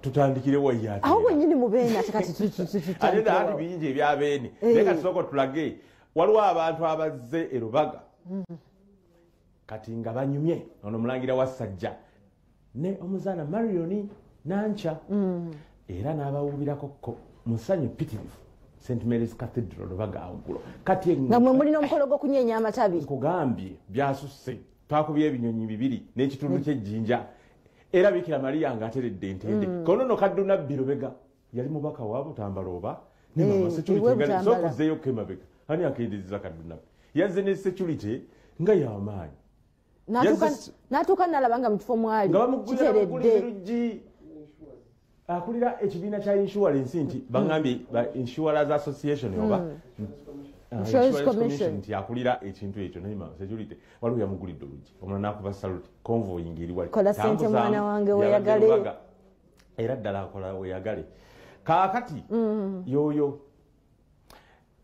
tutandikire wayati aho wenyini mubena kati ate ati bingi ebyabeni leka tusoko tulage waliwo abantu abazze erubaga kati nga banyumye ono mulangira wasajja ne omuzaana Marion Nancha era n'abawubirako musanyu pitirifu St. Mary's Cathedral Rubaga awugulo kati nga mwe mulina omukolo gw'okunyenya amatabi nkugambye byasusse twakubye ebinyonyi bibiri n'ekitundu ky'ejjinja era Bikira Maria ng'ateredde entende kono no Kaduna Birobega yali mubaka wa Butambala oba ne mama security nga sokuzeeyo kemabega ani akendeziza Kaduna yazze ne security nga y'amaanyi natuuka nalabanga mu kifo mwali kiteredde akulira ekibiina kya insurance nti bangambye Insurance Association oba Insurance Commission nti akulira ekintu ekyo nayima security waliwo yamugulidde olugi omulala n'akuba salute convoy ngeri wali kola sente mwana wange weyagale era ddala akola weyagale kaakati yoyo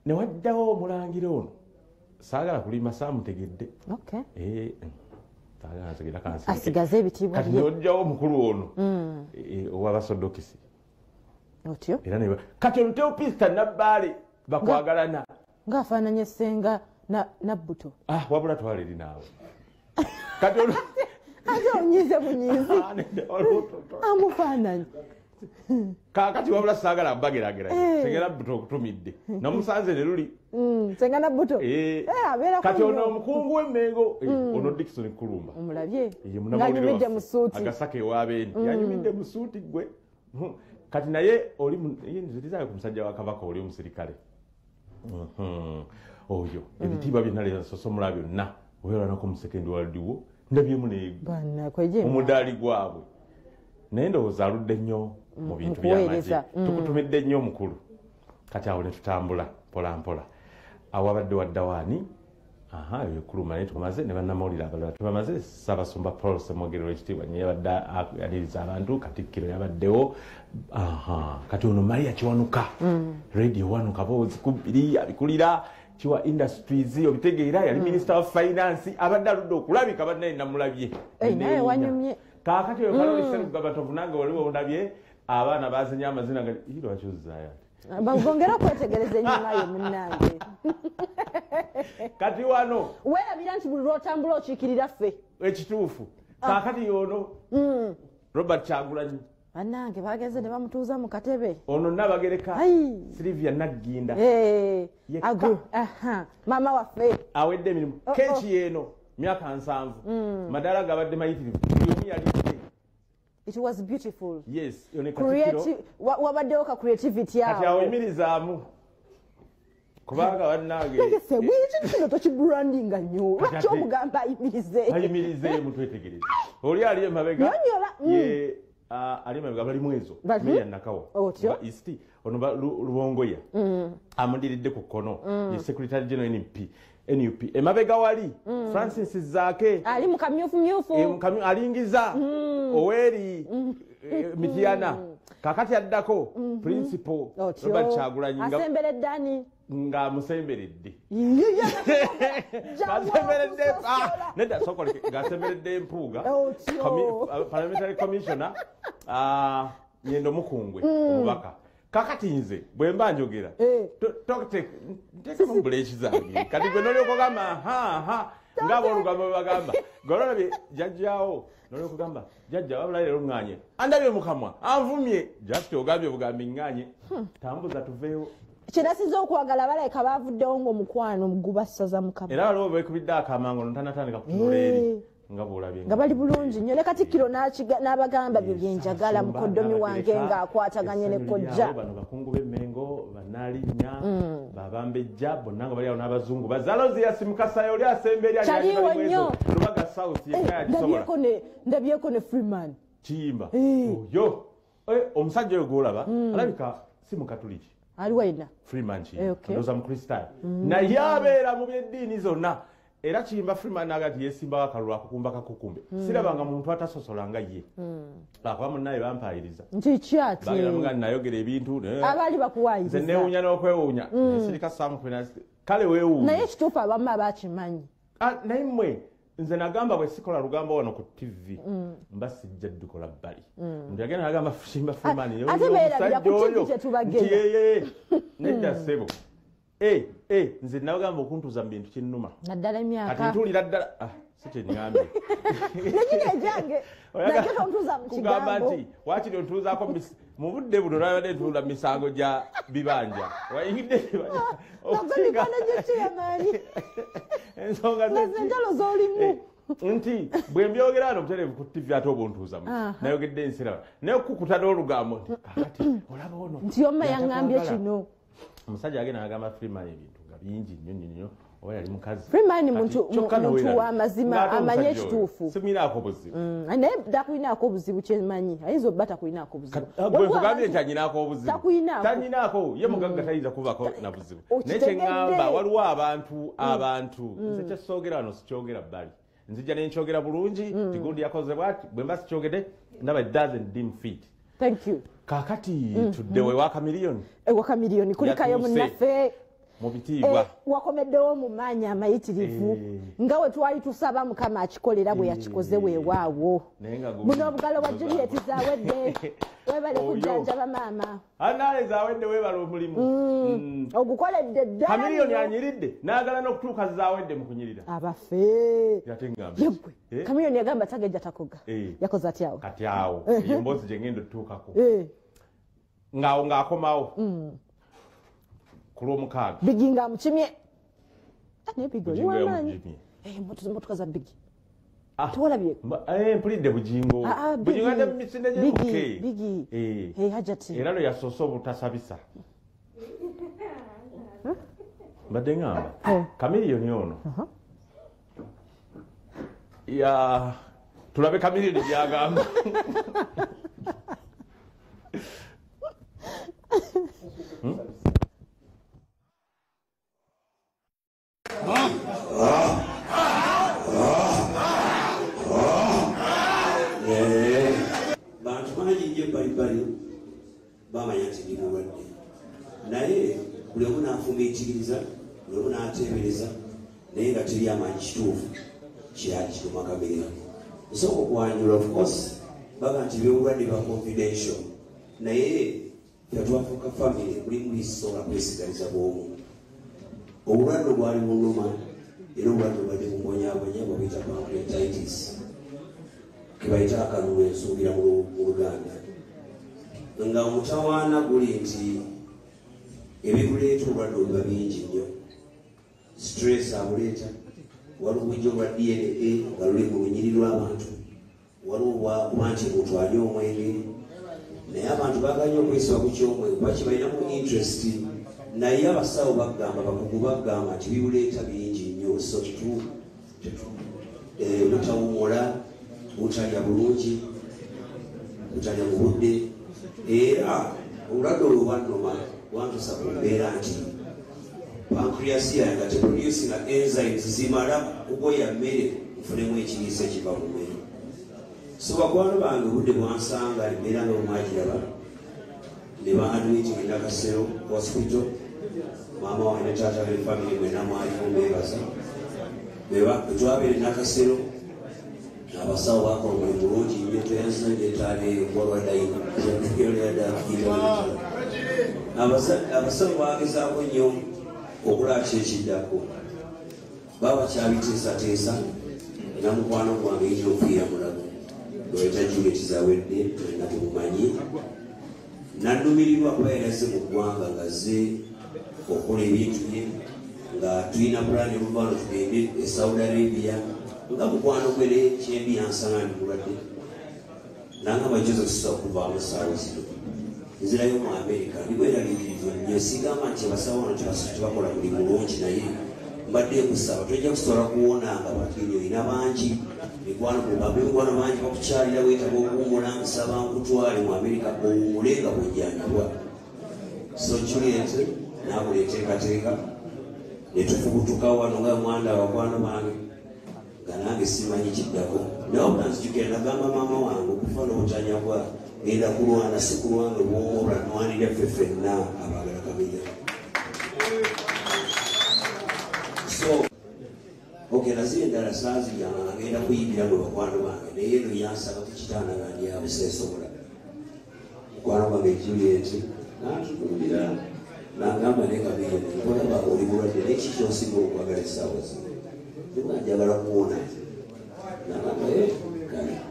ne waddawo omulangira ono saagala kulima saamutegedde asigaze ebitiibwa bye kati nojjawo omukulu ono ow'abasodokisi otyo era ne kati oluteo pista nabbaale bakwagalana ng'afaananye Ssenga Nabbuto wabula twala eri naawe kati ate onyize bunyizi amufaananye kaakati wabula saagala mbageragerayo Ssenga Nabbuto okutumidde namusanze ne luli Ssenga Nabbuto kati ono omukungu w'Emmengo ono Dickson Kulumba omulabye ng'anyumidde mu suuti agasaka ewabeeni yanyumidde mu suuti gwe kati naye oli nzirizayo ku musajja wa Kabaka oli omusirikale oyo ebitiibwa byonna leesosomola byonna obeeranako mu Second World War ndabyemu omudaali gwabwe naye ndowooza aludde nnyo mu bintu by'amagye tukutumidde nnyo omukulu kati awo ne tutambula mpola mpola awo abadde waddawaani eyo Kuluma naye tumaze ne bannamawulire abalala tubamaze Ssaabasumba Paul Ssemwogerero ekitiibwa nye yabadde yaniriza abantu Katikkiro yabaddewo kati ono Maria Kiwanuka radio wanuka boozi kubbiri abikulira Kiwa Industries obitegeera yali Minister of Finance abadde aludde okulabika bannaye namulabye naye wanyumye kaakati oyo Kaloli Sserugabatovu nange waliwo ondabye abaana bazenya amazina gali lwaki ozzayo bagongera okwetegereza ennyuma yo munnange kati wano weerabira nti buli lwotambula okiikirira ffe ekituufu kaakati yono Robert Kyagulanyi bannange bagenze ne bamutuuza mu katebe ono Nabagereka Sylvia Nagginda maama waffe awedde emirimu keeki yeeno myaka 7 madaala gabadde mayitirivu yomu yalidde. It was beautiful. Yes, wabaddewo ka creativity awo. Kati awemirizaamu. Kubanga bannange. Yese kino tokibrandinga nnyo. Lwaki omugamba ayimirize? Ayimirize mutwetegereze. Oli ali emabega. Nyonyola. Ye ali emabega bali mwezo. Meya Nakawa. Otyo. East ono Luwongoya. Amudiridde ku kono. Ye Secretary General NUP. Emabega wali Francis Zaake. Ali mukamyufu. Alingiza. Oweri Mitiana. Kakati addako principal Robert Kyagulanyi asemberedde ani nga musemberedde asemberedde nedda sokole ngasemberedde Mpuuga parliamentary commissioner Nyendo Mukungwe omubaka kakati nze bwe mba njogera teka mbuleki zange kati gwe nolyoka gamba ngabo olugambo bagamba gololabye jajjaawo nolyoka gamba jajja wabula leero ŋŋaanye andabye mukamwa anvumye just ogambye bugambi ŋŋaanye tambuza tuveewo kyenasinza okwagala balayika baavuddewo ng'omukwano gubassaza mukama era waliwo beekubidde akamango notanatandika kutunula eri nga bwolabye nga bali bulungi nnyo ne Katikkiro n'abagamba bye byenjagala mukoddomi wange ng'akwataganye ne kojja bano bakungu b'Emmengo Bannaalinnya Babambejja bonna nga bali awo n'abazungu bazaalozi yasimukasayo oli asembe eri kyaliwo nnyo Lubaga South yenna yagisobola ndabyeko ne Freeman Kiyimba oyo omusajja oyo gwolaba alabika si mukatuliki aliwo yenna Freeman Kiyimba ndowooza mukristaayo naye abeera mu byeddiini zonna. Era Kiyimba Freeman agati yesimba akalulu akukumba kakukumbe sirabanga muntu atasosola nga ye akuba munnaye bampayiriza nti kyati bagamba nayogera ebintu abali bakuwayiriza nze neewuunya n'okwewuunya sirika Sam Kwena kale weewuunya naye kituufu abamu abakimanyi naye mmwe nze nagamba bwe sikola lugambo wano ku TV mba sijja dukola bbali nti agenda nagamba Simba Freeman ate beerabira ku TV kye tubagenda nedda ssebo nze nagamba okuntuuza mu bintu kinnuma naddala emyaka kati ntuulira ddala si kyennyambye nekiri ejange najja tontuuza mu kugamba kigambo nti waakiri ontuuzaako mu budde buno nabadde ntuula mu misango gya bibanja wayingidde nagolikana gyekiyamaani ensonga entalo z'olimu nti bwe mbyogera wano butereevu ku TV ate oba ontuuzamu nayogedde ensira naye okukuta n'olugambo nti kakati olaba ono nti omma yaŋŋambye kino omusajja agenda nagamba Freeman ebintu nga bingi nnyo oba yali mukazi Freeman muntu w'amazima amanye ekituufu simuyinaako buzibu naye takulinaako obuzibu kyemanyi ayinza obba takulinaako buzibu bwe nkugambye nti anyinaako obuzibu takulinaako ye mugagga tayinza kubaako na buzibu naye kyeŋŋamba waliwo abantu nze kyesoogera wano sikyogera bbali nzijja nenkyogera bulungi tigundi yakoze bwati bwe mba sikyogedde ndaba it doesn't dim fit thank you kaakati tudde we wakamiliyoni wakamiliyoni kulikayo munnaffe mu bitiibwa wakomeddewo mu maanyi amayitirivu nga we twali tusaba Mukama akikolera bwe yakikoze weewaawo buno obugalo bwa Juliet zaawedde webale kujjanjaba maama anaale zaawedde weebale omulimu ogukoledde ddala Kamiliyoni anyiridde n'agala n'okutuuka zaawedde mu kunyirira abaffe yateŋŋambye Kamiliyoni yagamba tagejja takoga yakoze atyawo kati awo eyo emboozi gye ngenda otutuukako ng'awo ng'akomawo kulwomukaaga bigi nga mukimye naye bigi oli wamaanyi motoka za bigi tewalabye mpulidde bugingo bugingo ate mumisinde gyemuke bigi hajati era lwe yasoose obutasabisa mbadde ŋŋamba Kamiliyoni ono tulabe Kamiliyoni byagamba bantu bangi nnyo balibali bamanya nti ndi mulwadde naye buli omu n'afumiitiriza buli omu n'ateebereza naye nga teri amanyi kituufu kyali kiruma Kamiliyoni nsooka okwanjula of course baga nti byobulwadde ba confidential naye fyatwafuuka family mulimu lisobola kwesigaliza bw'omu obulwadde obwali bunuma era obulwadde obadde bumbonyabonya bwebuyita pancreatitis kebayita akalulu ensuubira mu Luganda nga omutawaana guli nti ebibuleeta obulwadde obuba bingi nnyo stress abuleeta waliwo obujja obwa DNA nga luli mu lunyiri lw'abantu waliwo kuba nti omuntu ali omwenge naye abantu baganya okwesiba ku kyomwenge kuba kibalinamu interest naye abasawo bagamba bakugu bagamba nti bibuleeta bingi nnyo so butawummula butalya bulungi butalya mu budde era obulwadde olwo bwannuma bwantusa ku mbeera nti pancreas yange nga teproducinga enzymes zimala kugoya mmere nfunemu ekiriisa ekiva mu mmere so bakwano bange obudde bwansanga embeera nga bwemwagiraba ne baadmiting e Nakasero hospital maama wange ne taata be family mwena mwalimu mbeebaza bwetwabeera e Nakasero abasawo bakola omulimu mulungi nnyo toyansanjetaale walwadayina abasawo bagezaako nnyo okulaba kyekiddako baba kyabiteesateesa namukwano gwange yina okufiira mulago lweta Juliet zawedde nga temumanyi nannumirirwa kuba yaraze mu ggwanga ngazze okukola ebintu bye nga tulina pulani oluvano tugende e Saudi Arabia nga mukwano gwere kyembi yansanga ndi mulwadde nangamba Joseph Sisa okuvaamu saawa zino nzirayo mu Amerika ndigweraliikirivu nnyo sigamba nti abasawo wano tebakola buli mulungi naye mbadde kusaba tojja kusobola kuwonanga bakiri olina bangi mikwano bangi bakukyalira weetaba okuwumula nsaba nkutwale mu Amerika owumule nga bwojjanjabwa so Juliet naabula enteekateeka netufubutuka wano nga mwanda abakwano bange nga nange simanyi kiddako naye obutanzijukira nagamba maama wange okufa n'obutanyabwa genda kulwana si kulwana obwomwola nwanirya ffe ffenna abaagala Kamiliyoni so okay nazire ndala sazi ngenda kuyibira mu bakwano bange naye no yansaba kukitana gandi yawe sesobola mukwano gwange Juliet natukulira nagamba nekabiri nkolaba oli mulwadde neki kyosinga okwagala essaawa zino njagala kuwona nagamba kale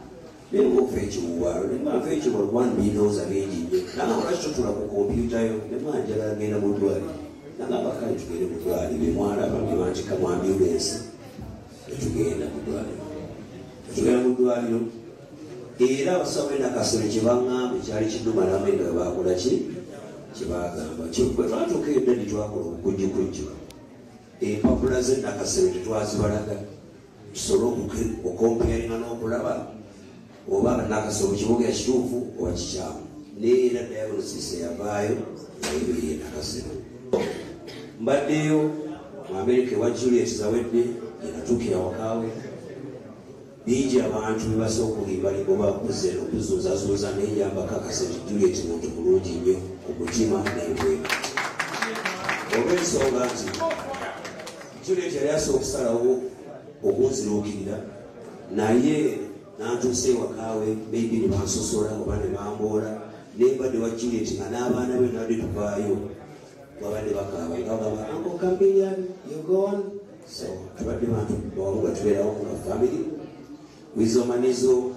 nengofa ekiwuwalo nemwanfa ekiwalo kubanga binooza bingi nnyo nagamba lwaki totula ku kompyutayo nemwanjagala genda mu ddwaliro nagamba kale tugende mu ddwaliro emwalaba nebantika mu ambulensi netugenda mu ddwaliro netugenda mu ddwaliro era abasawo enakasero kyebaŋŋamba ekyali kinnumalamu nga bakola ki kyebagamba kyokwe twatuuka eddadi twakola obukujjukujju empapula z'ennakasero tetwazibalaga tusobole okompeeringa n'okulaba oba nakasero kibuga ekituufu oba kikyamu neera diagnosis eyavaayo nayebeeri ennakasero mbaddeyo mu Amerika ewa Juliet zawedde yenatuukira wakaawe bingi abantu bebasooka okulimbalimba oba okuzuuzazuuza naye yambakakasa nti Juliet muntu mulungi nnyo ku mutima n'embwega olw'ensonga nti Juliet yali asobola okusalawo okunziruukirira naye nantuuse ewakaawe maybe ne bansosola oba ne bamboola nembadde wa Juliet nga n'abaana be nabadde tuvaayo babadde bakaaba nga bagamba Uncle Cambillion you gone so tubadde bantu bawamu batubeerawo nga family wizomanizo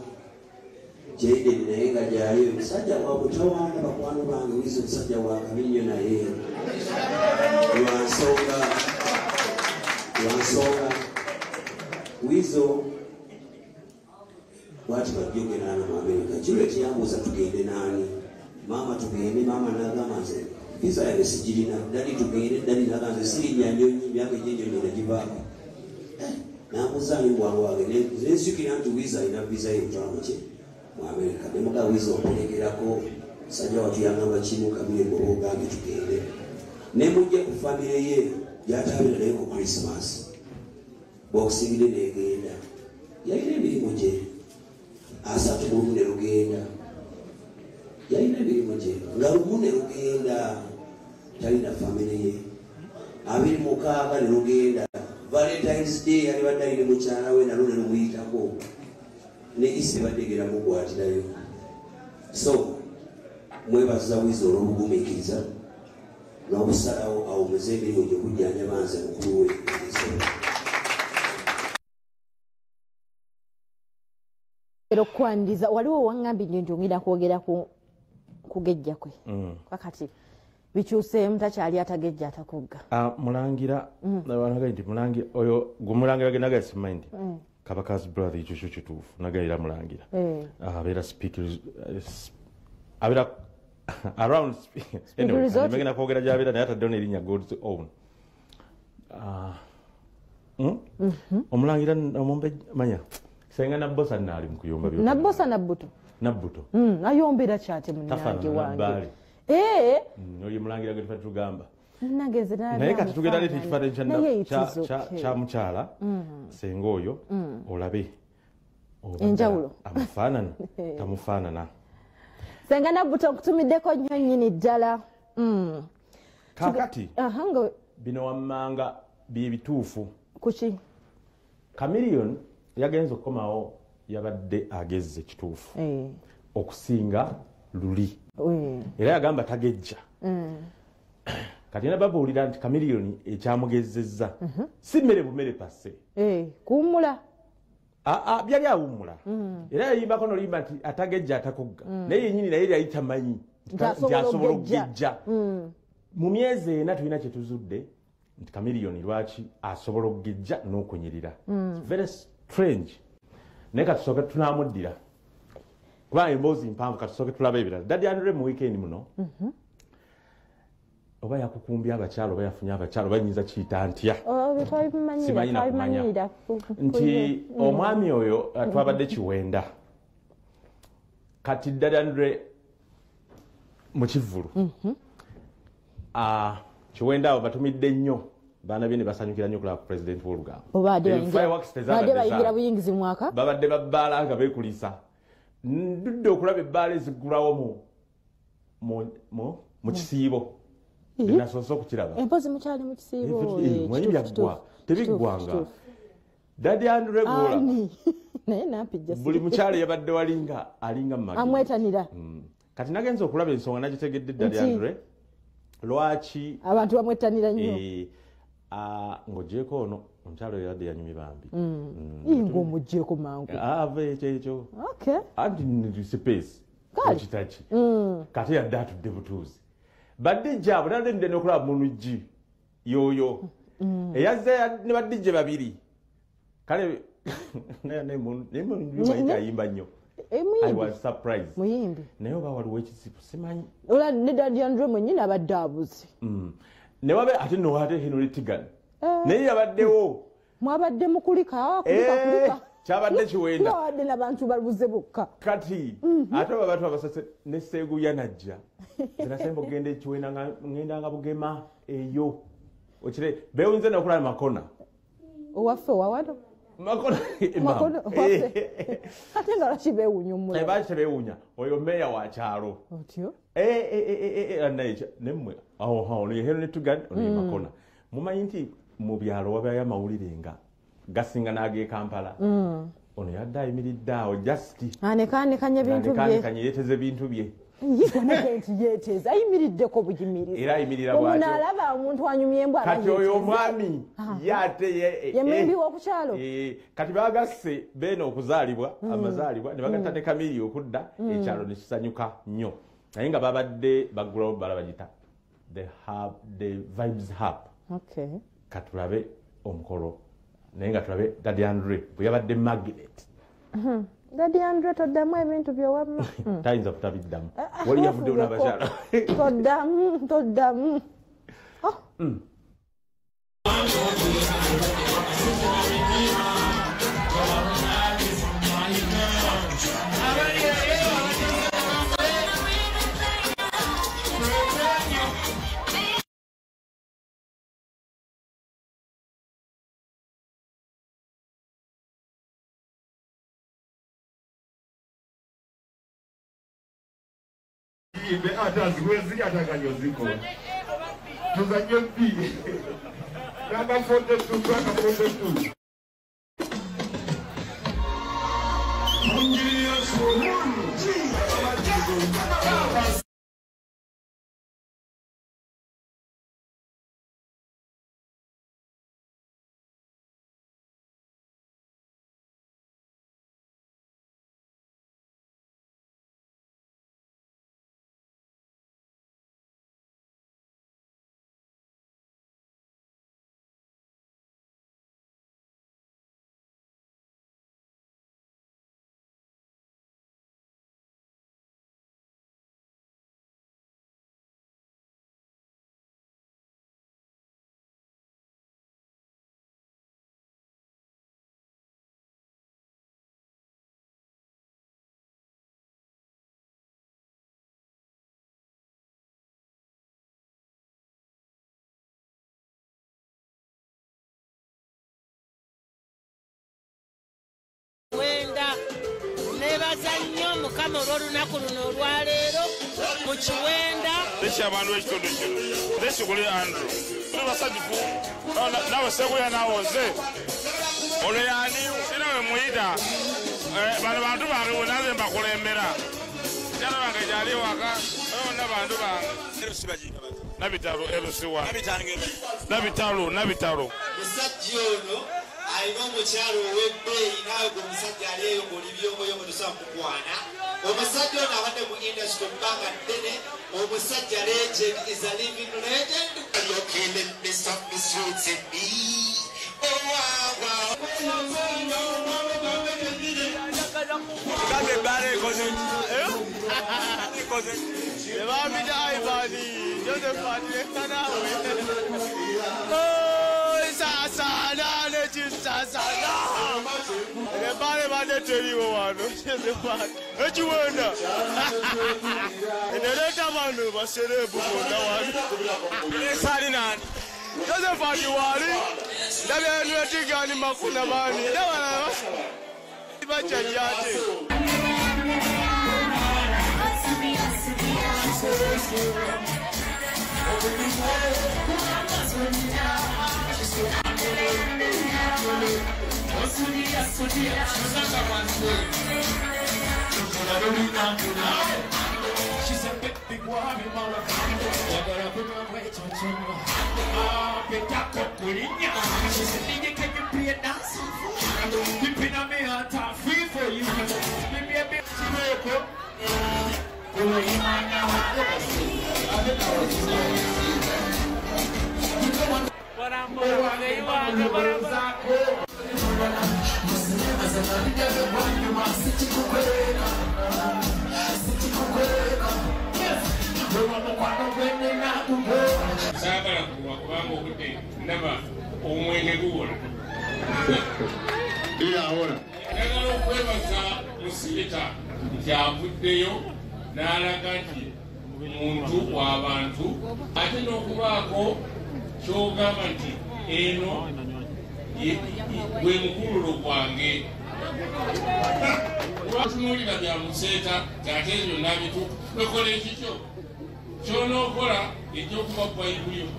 Jaden naye nga gyali omusajja wa butawaana bakwano bange wizo omusajja wa kabinnyo naye lwansonga wizo bwati bajjogera na mu Amerika Juliet yambuuza tugende naani maama tugende maama n'agamba nze visa yange sigirina dadi tugende dadi n'agamba nze sirinya nnyonyi myaka egy'ennyonyi nagivaako nambuuzaani mubwangu wange nensukira nti wiza alina visa y'obutwalo kye mu Amerika nemuga wiza okulegerako musajja watuyanganga kimu kabiri ngoba ogange tugende nemujja ku famire ye gyataabira naye ku Christmas bw'okusingire negenda yalina emirimu gye 3 mu lumu ne lugenda yalina emirimu gye nga lumu ne lugenda talina famire ye 26 ne lugenda Valentine's Day yali badde ayine mukyala we nalo ne lumuyitako ne isi baddegera mukwatirayo so mwebaza wiza olw'obugumiikiriza n'obusalawo awumeze emirimu gye kujjanjaba nze mukulu we okwandiza waliwo wangambye nti njogera kwogera kugejja kwe kakati bikyuseemu takyali atagejja atakugga mulangira nabanaga nti mulangira oyo gumulangira genaga simanyi nti Kabaka's brother ekyo kituufu nagalira mulangira abeera speakers abeera around anyway megena kwogera gy'abeera naye ataddewo n'erinnya God's own omulangira omumbe manya senga nabbosa naali mu kuyomba byo nabbosa nabbuto ayombera kyate munnange wange oyo mulangira gwe tufa tugamba naye kati tugenda leeta ekifaananyi kya mukyala senga oyo olabe enjawulo amufaanana tamufaanana senga nabbuto nkutumiddeko nnyo nnyini ddala kakati bino wammanga byebituufu kuki Chameleon yagenze okukomawo yabadde agezze kituufu okusinga luli era yagamba tagejja kati nababuulira nti Chameleon ekyamugezezza si mmere bumere passe kuwummula byali awummula era yayimbako nolimba nti atagejja atakugga naye yenyini naye yali tamanyi nti asobola okugejja mu myezi ena tulina kyetuzudde nti Chameleon lwaki asobola okugejja n'okunyirira very strange naye katusooke tunamuddira kubanga emboozi mpanvu katusooke tulaba ebirala Daddy Andre mu weekend muno oba yakukumbya abakyalo oba yafunye abakyalo oba nyinza kiyita ntya simanyi nakumanya nti omwami oyo twabadde Kiwenda kati Daddy Andre mu Kivvulu Kiwenda abo batumidde nnyo baana bye ne basanyukira nnyo okulaba ku pulezidenti w'Olugamba badde bayingira buyingizi mu mwaka babadde babbaala nga beekulisa ndudde okulaba ebbaala eziggulawo mu kisiibo nasoose okukiraba empozi mukyali mu kisiibo mwanyi byaggwa tebiggwanga Daddy Andre Gola naye nampijja buli mukyala yabadde walinga alinga magi amwetanira kati nagenza okulaba ensonga nagitegedde Daddy Andre lwaki abantu bamwetanira nnyo ng'ogyeko ono omukyala oyo yadde yanyumye bambi ng'omuggyeko mangu ave ekyo anti space okitaki kati yadde atudde butuuzi baddijja abo nalende n'okulaba munuggi yoyo eyazze ne baddijje babiri kale ayimba nnyo I was surprised muyimbi naye oba waliwo ekisipo simanyi ola ne Daddy Andre mwennyini abadde abuze ne wabe ate noate Henry Tigan naye yabaddewo mwabadde mukulika kyabadde kiwenda abadde n'abantu babuze bokka kati ate oba batu abasase ne Seeguya najja zinasemba okugenda ekiwenda ngenda Bugema eyo okire beewunze n'okulaba Makona owaffe wawano Makona ate nga lwaki beewuunya omulabi baaki tebeewuunya oyo meeya wa kyalo otyo nemmwe awo Henry Tigan oyo Makona mumanyi nti mu byalo wabayo amawulire nga gasinga n'ag'e Kampala ono yadde ayimiridde awo jasiti anekaanekanya bintu bye yeeteze bintu bye nti yeeteeza ayimiriddeko bugimiriza era ayimirira bwatyo alaba omuntu anyumya embwa kati oyo omwami yate yemumbi w'okukyalo kati baagasse beena okuzaalibwa amazaalibwa ne bagatta ne kamiri okudda ekyalo ne kisanyuka nnyo naye nga babadde bagula bala bagita the vibes hub katulabe omukolo naye nga tulabe Daddy Andre bwe yabadde magnet Daddy Andre toddamu ebintu byowamma tayinza kutabiddamu wali yavudde n'abakyala toddamu Ibe ataziwezi atakanyoziko tuzanye mbi namba 42 mpaka 42 Nnyo Mukama olw'olunaku luno olwaleero mu Kiwenda abantu b'ekitundu kino nesiguli Andrew tuli basanyufu nawe Seeguya nawoze olwo yani sina we muyita bano bantu bange wenaze mbakulembera kyala bange gyali waka ona bantu bange nabitalo erusiwa nabitalo musajja ono alina omukyalo ow'ebbeeyi naawe gwe omusajja ali eyo ng'oli byongoyongo tosobola kukwana omusajja ono abadde mu industry ebbanga ddene omusajja legend is a living legend you're killing me something sweet in me oh wow wow Everybody want to tell you one. What you want? And the later one was said, Sarinan. Doesn't find you worry. That is not a gun in Makuna money. She said, big woman, she said, DJ, can you play a dance? You pin on me on top, free for you. Give me a bit of Sagala kubanga okutte ndaba omwenge guwola. Njagala okwebaza Musita nti avuddeyo n'alaga nti muntu w'abantu ate n'okubaako ky'ogamba nti eno gwe mukululo gwange. Lwatunuulira bya Museeta ate ebyo nabitu tokola ekikyo ky'onookola eky'okuba Bayibuli.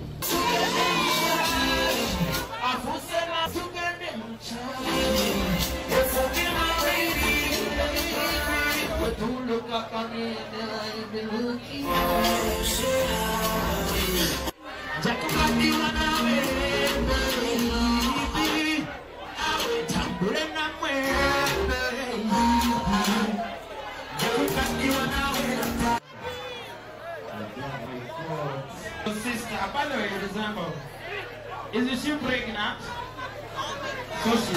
Sister, by the way, example, is she pregnant? So she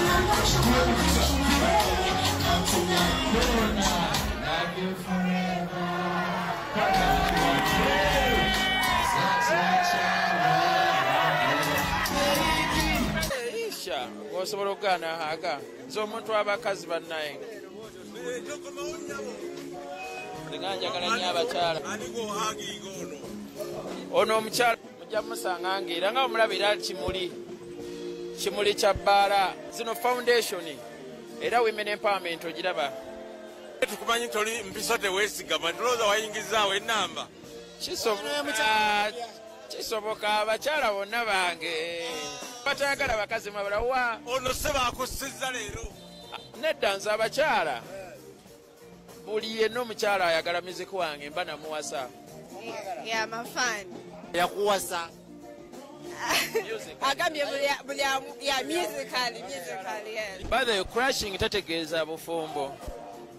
osobola okugaana aga nze omuntu abakazi bannaye nga njagala nnyo abakyala ono omukyala mujja musanga ngaera nga omulabira kimuli kya bbaala zino foundation era women empowerment ogiraba tukumanyi toli mpiso teweesigama ndowooza wayingizaawo ennamba kisoboka abakyala bonna bange batayagala bakazi mabalawa ono se bakusiza leero nedda nze abakyala buli yenna omukyala ayagala muziki wange mba namuwasa yamafani yakuwasa agambye buli ya musical yes. By the way, crashing tategeeza bufumbo,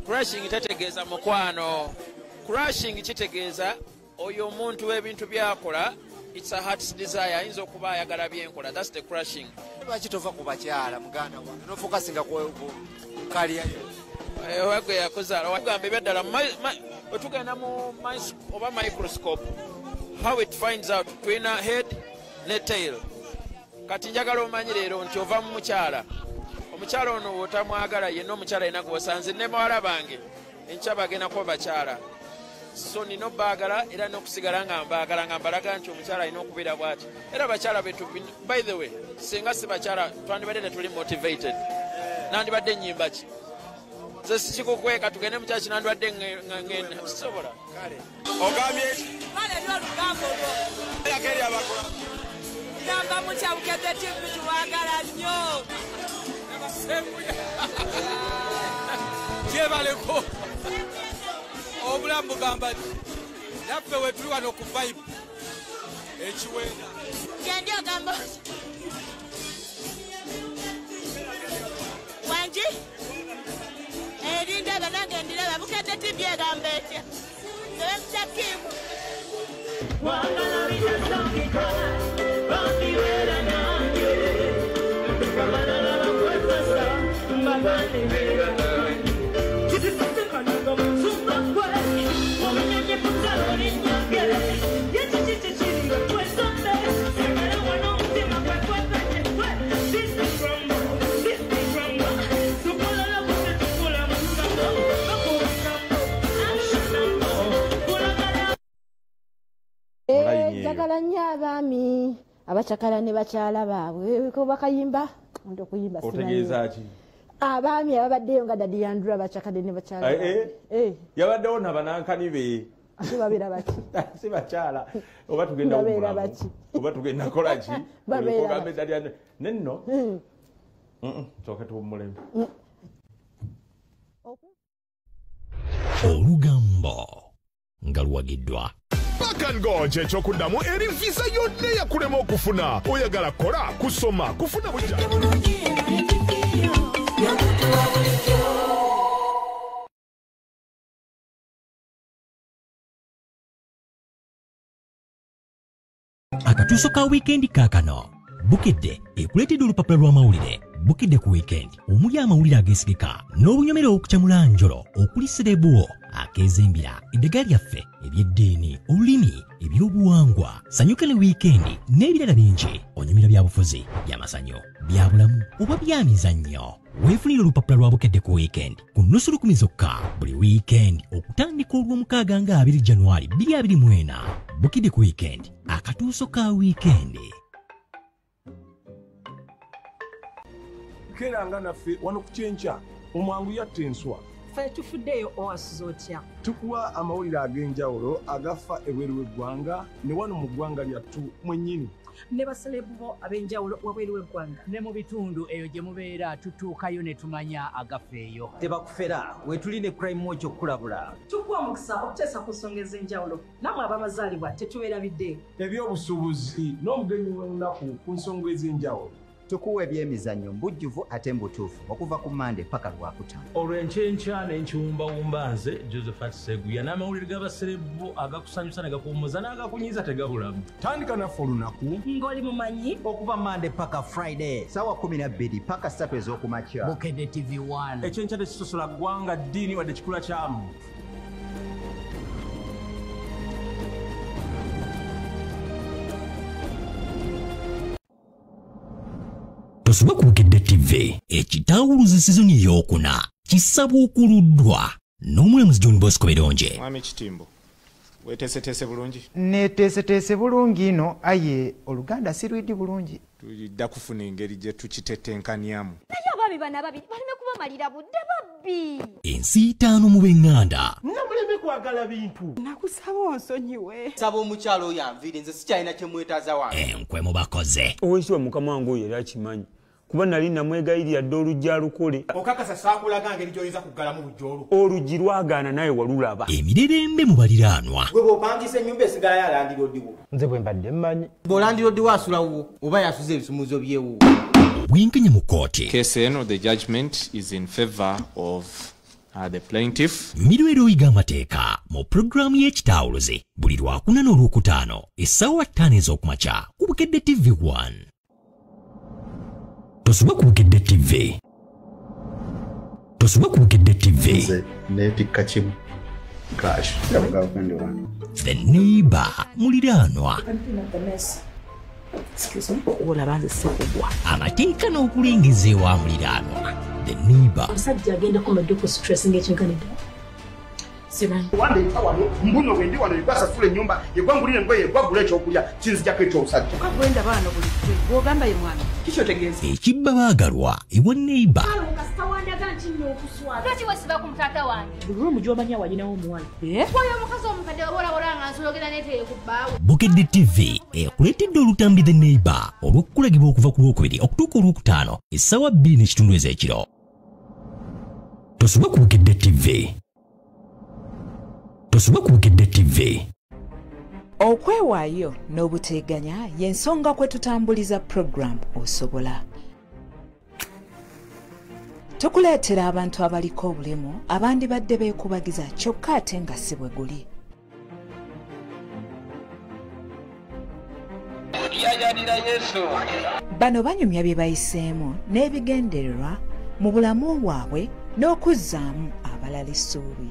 crashing tategeeza mukwano, crashing kitegeeza oyo omuntu w'ebintu byakola. It's a heart's desire. Ayinza okuba ayagala byenkola. That's the crashing. Lwaki tova ku bakyala muganda wange nofokasinga ku kaliya wagwe yakuzaala wagambe byaddala wetugenda mu oba microscope how it finds out between a head ne tail. Kati njagala omanyi leero nti ova mu mukyala omukyala ono wotamwagala yenna omukyala yena gwosanze ne bawala bange enkya bagenda kuba bakyala so nina obbaagala era n'okusigala nga mbaagala nga mbalaga nti omukyala alina okubeera bw'ati era bakyala betu. By the way, singa si bakyala twandibadde tetuli motivated nandibadde nnyimba ki nze sikikukweka tugende mu kyaki nandibadde ngenda kisobola ogambye kale n'olugambo olwo yako eri abakola namba mukyabukete tivi tuwagala nnyo kyebaleko obulamu bugamba nti naffe wetuli wano ku vibe ekiwenda gyendi ogamba wangi erinda banange ndiraba bukete tivi egamba etya nzebemutakimu njagala nnyo abaami abacakala ne bakyala baabwe ko bakayimba ndo kuyimba otegeeza ki abaami ababaddeyo nga dadi yandura bacakade ne bakyala yabaddewo nabanankani be sibabeera baki si bakyala oba tugenda kola ki nenno Choka tuwumulembe. Olugambo nga luwagiddwa. Paka ngonje ekyokuddamu eri visa yonna yakulema okufuna. Oyagala kola, kusoma, kufuna bujja. Akatuuso ka weekend kaakano Bukedde ekuleetedde olupapula lw'amawulire Bukedde ku weekend omuli amawulire ageesigika n'obunyomero okukyamula njolo okuli serebuwo akeezimbira eddagala lyaffe eby'eddiini olulimi ebyobuwangwa sanyuka ne weekend n'ebirala bingi onyumira byabufuzi by'amasanyo byabulamu oba byamizannyo weefunire olupapula lwa Bukedde ku weekend ku nnusu 10 zokka buli weekend okutandika olw'omukaaga nga 2 January 2024 Bukedde ku weekend akatuuso ka weekend. Keranga naffe wano ku Kyenkya omwangu yatta enswa. Ffe tufuddeyo owasuza otya. Tukuwa amawulire ag'enjawulo agafa ebweru w'eggwanga ne wano mu ggwanga lyattu mwennyini. Ne basalebu bo ab'enjawulo wabweru w'eggwanga. Ne mu bitundu eyo gye mubeera tutuukayo ne tumanya agafa eyo. Tebakufera wetuli ne crime watch okukulabula. Tukuwa omukisa okuteesa ku nsonga ez'enjawulo nammwe abamazaalibwa tetubeerabidde. Ebyobusuubuzi n'obugenyi bw'ennaku ku nsonga ez'enjawulo. Tukuwa ebyemizannyo mbujjuvu ate mbutuufu okuva ku Mande paka Lwakutaano. Olw'enkyenkya n'enkiwumbawumba nze Josephat Seguya n'amawulire g'abaserebu agakusanyusa ne gakuwummuza n'agakunyiiza tegabulamu. Tandika naffe olunaku ng'oli mumanyi okuva Mande paka Friday ssaawa 12 paka 3 ez'okumakya. Bukedde TV1 ekyenkya tekisosola ggwanga ddiini wadde kikula kyamu. Tosubwa ku Bukedde TV ekitawuluzi sizoni ey'okuna kisabuukuluddwa n'omulamuzi John Bosco Beronje. Mwami Kitimbo weteeseteese bulungi? Neeteeseteese bulungi ino aye oluganda si lwidi bulungi. Tulidda kufuna engeri gye tukitetenkaniamu. Naye abaami bano ababiri baleme kubamalira budde babbi. Ensi 5 mu b'eŋŋanda. Namuleme kwagala bintu. Nakusaba onsonyiwe. Saba omukyalo oyo anviire nze sikyalina kye mwetaaza wange. Enkwe mu bakoze. Ow'ensi wa mukama wange oyo yali akimanyi. Kuba nali namwegayirira dde olujja alukole. Okakasa saakulaga ngeri gy'oyinza kuggalamu bujjoolu. Oluggi lwagaana naye walulaba. Emirerembe mu baliraanwa. Gwe bw'opangisa ennyumba esigala ya landiroodiwo. Nze bwe mbadde mmanyi. Bw'olandiroodiwo asulawo oba yasuza ebisumuuzo by'ewo. Obwenkanya mu kkooti. Case eno the judgment is in favor of the plaintiff. Mirwero oyiga amateeka mu pulogulaamu y'ekitawuluzi buli Lwakuna n'Olwokutaano essaawa 5 ez'okumakya ku Bukedde TV1. Tosubwa ku Bukedde TV. Tosubwa ku Bukedde TV. Nze neetikka kimu. Crash. The Neighbor muliraanwa. olaba nze sekugwa. Amateeka n'okulengeza ewa muliraanwa. The Neighbor. Omusajja agenda kumadde ku stress ng'ekyenkanidde. Simanyi. Wande wano mbuno wendi wano yibasasula ennyumba yegwangulire engoye yegwagula ekyokulya kinzijako eky'obusajja. Okagwenda baana buli kwe bw'ogamba ye mwana kikyotegeeza. Ekibba baagalwa ewa Neighbor. Kasita wandaga nti nnyo okuswala. Lwaki wesiba ku mutaata wange? Buli lumu gy'omanyi walinawo omuwala. Oyo omukazi omukadde wabola nga nsologera neetere ku bbaawe. Bukedde TV ekuleetedde olutambi The Neighbor olw'okukulagibwa okuva ku Lwokubiri okutuuka Olwokutaano essaawa 2:30 ez'ekiro. Tosubwa ku Bukedde TV. Tosubwa ku Bukedde TV. Okwewaayo n'obuteeganya y'ensonga kwe tutambuliza program Osobola. Tukuleetera abantu abaliko obulemu abandibadde beekubagiza kyokka ate nga si bwe guli. Bano banyumya bye bayiseemu n'ebigendererwa mu bulamu bwabwe n'okuzzaamu abalala essuubi.